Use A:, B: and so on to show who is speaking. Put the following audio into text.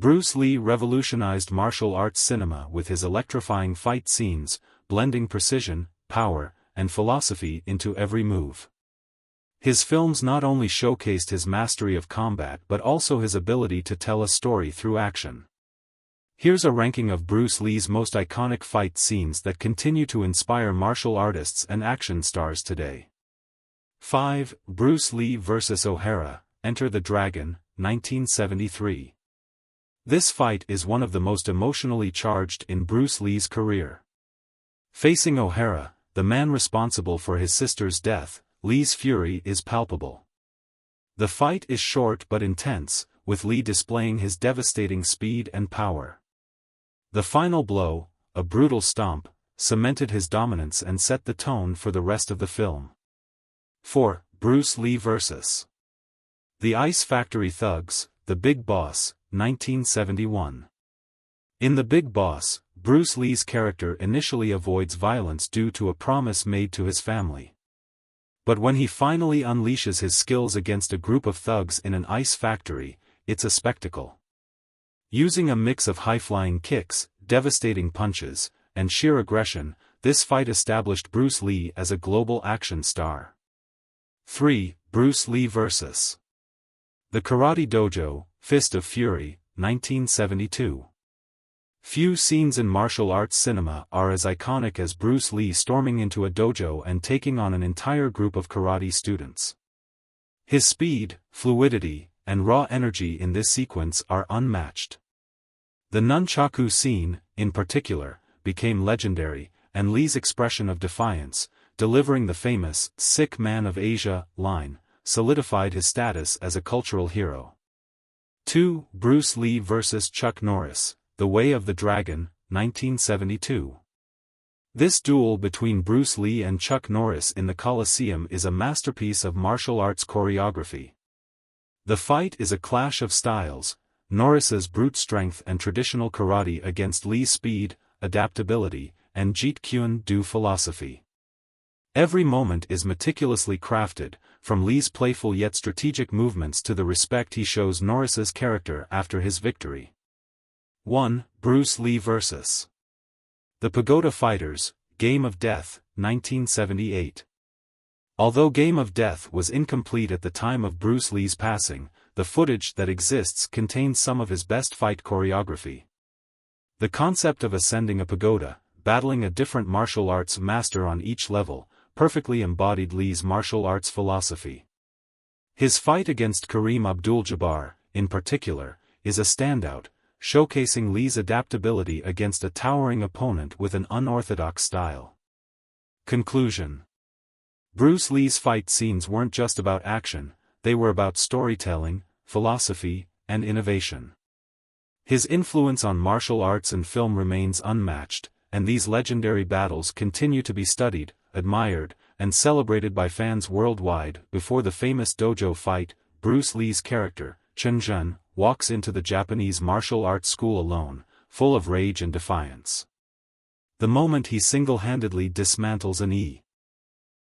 A: Bruce Lee revolutionized martial arts cinema with his electrifying fight scenes, blending precision, power, and philosophy into every move. His films not only showcased his mastery of combat but also his ability to tell a story through action. Here's a ranking of Bruce Lee's most iconic fight scenes that continue to inspire martial artists and action stars today. 5. Bruce Lee vs. O'Hara, Enter the Dragon, 1973. This fight is one of the most emotionally charged in Bruce Lee's career. Facing O'Hara, the man responsible for his sister's death, Lee's fury is palpable. The fight is short but intense, with Lee displaying his devastating speed and power. The final blow, a brutal stomp, cemented his dominance and set the tone for the rest of the film. 4. Bruce Lee vs. The Ice Factory Thugs, The Big Boss, 1971. In The Big Boss, Bruce Lee's character initially avoids violence due to a promise made to his family. But when he finally unleashes his skills against a group of thugs in an ice factory, it's a spectacle. Using a mix of high-flying kicks, devastating punches, and sheer aggression, this fight established Bruce Lee as a global action star. 3. Bruce Lee vs. The Karate Dojo, Fist of Fury, 1972. Few scenes in martial arts cinema are as iconic as Bruce Lee storming into a dojo and taking on an entire group of karate students. His speed, fluidity, and raw energy in this sequence are unmatched. The nunchaku scene, in particular, became legendary, and Lee's expression of defiance, delivering the famous "Sick Man of Asia" line, solidified his status as a cultural hero. 2. Bruce Lee vs. Chuck Norris, The Way of the Dragon, 1972. This duel between Bruce Lee and Chuck Norris in the Coliseum is a masterpiece of martial arts choreography. The fight is a clash of styles, Norris's brute strength and traditional karate against Lee's speed, adaptability, and Jeet Kune Do philosophy. Every moment is meticulously crafted, from Lee's playful yet strategic movements to the respect he shows Norris's character after his victory. 1. Bruce Lee vs. The Pagoda Fighters, Game of Death, 1978. Although Game of Death was incomplete at the time of Bruce Lee's passing, the footage that exists contains some of his best fight choreography. The concept of ascending a pagoda, battling a different martial arts master on each level, perfectly embodied Lee's martial arts philosophy. His fight against Kareem Abdul-Jabbar, in particular, is a standout, showcasing Lee's adaptability against a towering opponent with an unorthodox style. Conclusion. Bruce Lee's fight scenes weren't just about action, they were about storytelling, philosophy, and innovation. His influence on martial arts and film remains unmatched, and these legendary battles continue to be studied, admired, and celebrated by fans worldwide. Before the famous dojo fight, Bruce Lee's character, Chen Zhen, walks into the Japanese martial arts school alone, full of rage and defiance. The moment he single-handedly dismantles an